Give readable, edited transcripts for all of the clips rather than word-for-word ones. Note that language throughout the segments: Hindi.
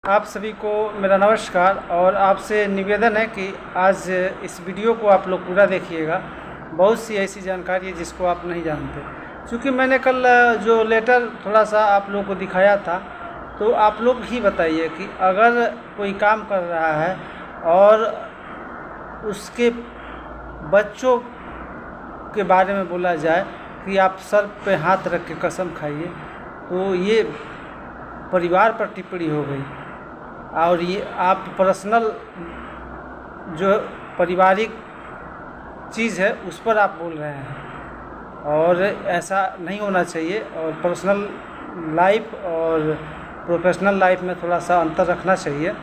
आप सभी को मेरा नमस्कार और आपसे निवेदन है कि आज इस वीडियो को आप लोग पूरा देखिएगा। बहुत सी ऐसी जानकारी है जिसको आप नहीं जानते। क्योंकि मैंने कल जो लेटर थोड़ा सा आप लोग को दिखाया था, तो आप लोग ही बताइए कि अगर कोई काम कर रहा है और उसके बच्चों के बारे में बोला जाए कि आप सर पे हाथ रख के कसम खाइए, तो ये परिवार पर टिप्पणी हो गई और ये आप पर्सनल जो पारिवारिक चीज़ है उस पर आप बोल रहे हैं और ऐसा नहीं होना चाहिए। और पर्सनल लाइफ और प्रोफेशनल लाइफ में थोड़ा सा अंतर रखना चाहिए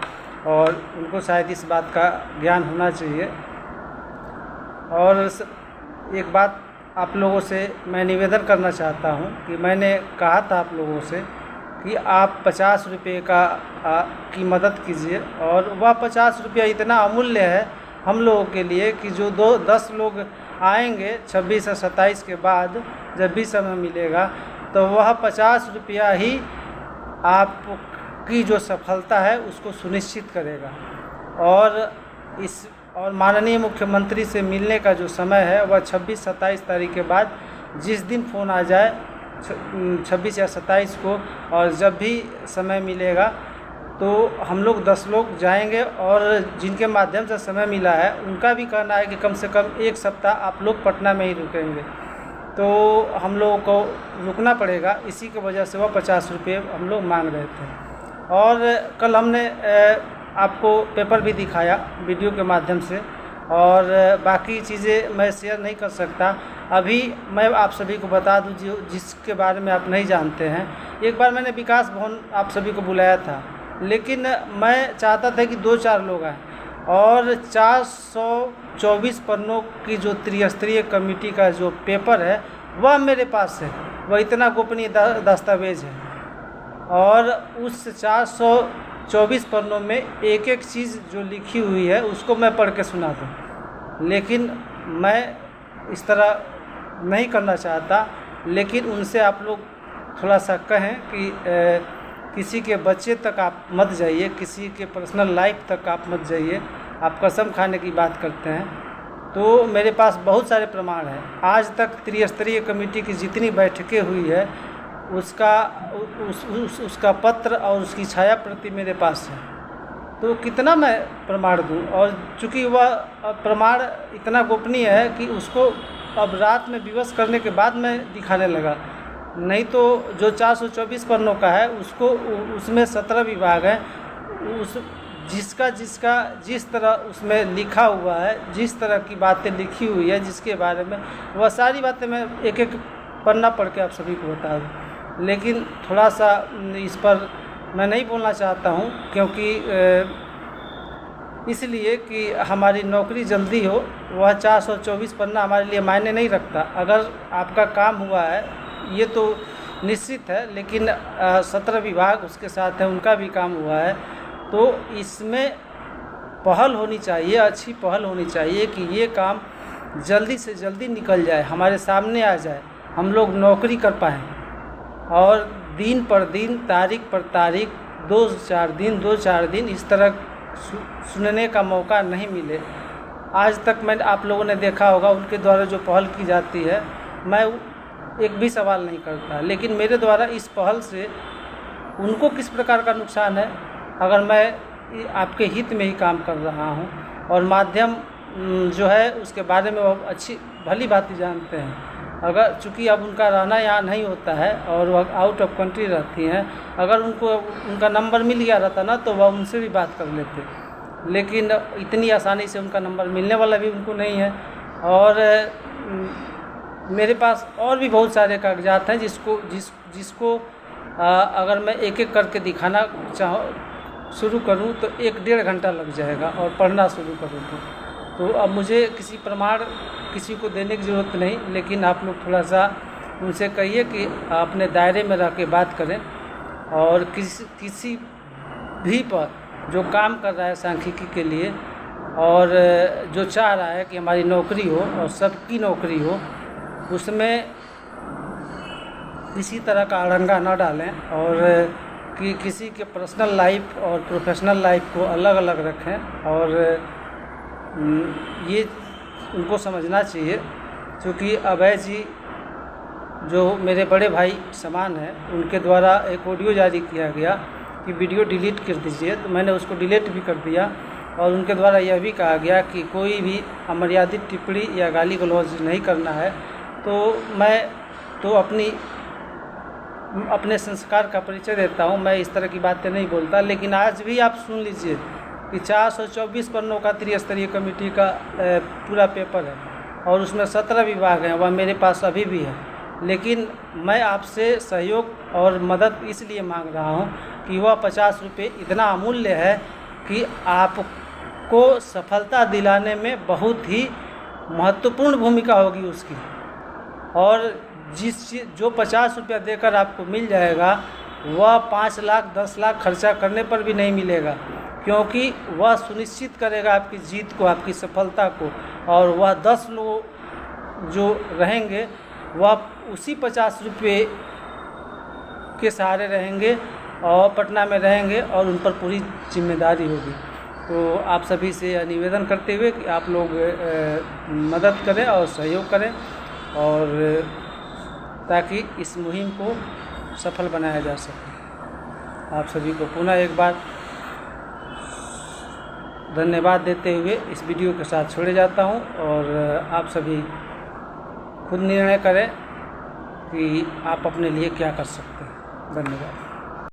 और उनको शायद इस बात का ज्ञान होना चाहिए। और एक बात आप लोगों से मैं निवेदन करना चाहता हूँ कि मैंने कहा था आप लोगों से कि आप 50 रुपये की मदद कीजिए, और वह 50 रुपया इतना अमूल्य है हम लोगों के लिए कि जो 10 लोग आएंगे 26 और 27 के बाद, जब भी समय मिलेगा, तो वह 50 रुपया ही आपकी जो सफलता है उसको सुनिश्चित करेगा। और माननीय मुख्यमंत्री से मिलने का जो समय है वह 26-27 तारीख के बाद, जिस दिन फ़ोन आ जाए 26 या 27 को, और जब भी समय मिलेगा तो हम लोग 10 लोग जाएंगे। और जिनके माध्यम से समय मिला है उनका भी कहना है कि कम से कम 1 सप्ताह आप लोग पटना में ही रुकेंगे, तो हम लोगों को रुकना पड़ेगा। इसी की वजह से वह 50 रुपये हम लोग मांग रहे थे। और कल हमने आपको पेपर भी दिखाया वीडियो के माध्यम से, और बाकी चीज़ें मैं शेयर नहीं कर सकता। अभी मैं आप सभी को बता दूं जिसके बारे में आप नहीं जानते हैं। एक बार मैंने विकास भवन आप सभी को बुलाया था, लेकिन मैं चाहता था कि 2-4 लोग आएँ, और 424 पन्नों की जो त्रिस्तरीय कमेटी का जो पेपर है वह मेरे पास है। वह इतना गोपनीय दस्तावेज है, और उस 424 पन्नों में एक एक चीज़ जो लिखी हुई है उसको मैं पढ़ के सुना दूँ, लेकिन मैं इस तरह नहीं करना चाहता। लेकिन उनसे आप लोग थोड़ा सा कहें कि किसी के बच्चे तक आप मत जाइए, किसी के पर्सनल लाइफ तक आप मत जाइए। आप कसम खाने की बात करते हैं, तो मेरे पास बहुत सारे प्रमाण हैं। आज तक त्रिस्तरीय कमेटी की जितनी बैठकें हुई है उसका पत्र और उसकी छाया प्रति मेरे पास है, तो कितना मैं प्रमाण दूं। और चूँकि वह प्रमाण इतना गोपनीय है कि उसको अब रात में विवश करने के बाद मैं दिखाने लगा, नहीं तो जो 424 पन्नों का है उसमें 17 विभाग हैं। जिसका जिस तरह उसमें लिखा हुआ है, जिस तरह की बातें लिखी हुई है जिसके बारे में, वह सारी बातें मैं एक एक पन्ना पढ़ के आप सभी को बता दूँ। लेकिन थोड़ा सा इस पर मैं नहीं बोलना चाहता हूँ, क्योंकि इसलिए कि हमारी नौकरी जल्दी हो। वह 424 पन्ना हमारे लिए मायने नहीं रखता। अगर आपका काम हुआ है ये तो निश्चित है, लेकिन 17 विभाग उसके साथ हैं, उनका भी काम हुआ है, तो इसमें पहल होनी चाहिए, अच्छी पहल होनी चाहिए कि ये काम जल्दी से जल्दी निकल जाए, हमारे सामने आ जाए, हम लोग नौकरी कर पाएँ, और दिन पर दिन, तारीख पर तारीख, 2-4 दिन इस तरह सुनने का मौका नहीं मिले। आज तक मैंने आप लोगों ने देखा होगा उनके द्वारा जो पहल की जाती है, मैं एक भी सवाल नहीं करता, लेकिन मेरे द्वारा इस पहल से उनको किस प्रकार का नुकसान है, अगर मैं आपके हित में ही काम कर रहा हूं, और माध्यम जो है उसके बारे में वो अच्छी भली बात जानते हैं। अगर चूँकि अब उनका रहना यहाँ नहीं होता है और वह आउट ऑफ कंट्री रहती हैं, अगर उनका नंबर मिल गया रहता ना तो वह उनसे भी बात कर लेते, लेकिन इतनी आसानी से उनका नंबर मिलने वाला भी उनको नहीं है। और मेरे पास और भी बहुत सारे कागजात हैं जिसको अगर मैं एक एक करके दिखाना शुरू करूं तो 1-1.5 घंटा लग जाएगा, और पढ़ना शुरू करूं तो अब मुझे किसी को देने की ज़रूरत नहीं, लेकिन आप लोग थोड़ा सा उनसे कहिए कि अपने दायरे में रह के बात करें, और किसी भी पर जो काम कर रहा है सांख्यिकी के लिए, और जो चाह रहा है कि हमारी नौकरी हो और सबकी नौकरी हो, उसमें किसी तरह का अड़ंगा न डालें। और कि किसी के पर्सनल लाइफ और प्रोफेशनल लाइफ को अलग अलग रखें, और ये उनको समझना चाहिए। क्योंकि अभय जी जो मेरे बड़े भाई समान हैं, उनके द्वारा एक ऑडियो जारी किया गया कि वीडियो डिलीट कर दीजिए, तो मैंने उसको डिलीट भी कर दिया। और उनके द्वारा यह भी कहा गया कि कोई भी अमर्यादित टिप्पणी या गाली गलौज नहीं करना है। तो मैं तो अपने संस्कार का परिचय देता हूँ, मैं इस तरह की बातें नहीं बोलता। लेकिन आज भी आप सुन लीजिए कि 424 पन्नों का त्रिस्तरीय कमेटी का पूरा पेपर है, और उसमें 17 विभाग हैं, वह मेरे पास अभी भी है। लेकिन मैं आपसे सहयोग और मदद इसलिए मांग रहा हूं कि वह 50 रुपये इतना अमूल्य है कि आपको सफलता दिलाने में बहुत ही महत्वपूर्ण भूमिका होगी उसकी। और जो 50 रुपया देकर आपको मिल जाएगा, वह 5 लाख 10 लाख खर्चा करने पर भी नहीं मिलेगा, क्योंकि वह सुनिश्चित करेगा आपकी जीत को, आपकी सफलता को। और वह 10 लोग जो रहेंगे वह उसी 50 रुपये के सहारे रहेंगे और पटना में रहेंगे, और उन पर पूरी जिम्मेदारी होगी। तो आप सभी से निवेदन करते हुए कि आप लोग मदद करें और सहयोग करें, और ताकि इस मुहिम को सफल बनाया जा सके। आप सभी को पुनः एक बार धन्यवाद देते हुए इस वीडियो के साथ छोड़े जाता हूं, और आप सभी खुद निर्णय करें कि आप अपने लिए क्या कर सकते हैं। धन्यवाद।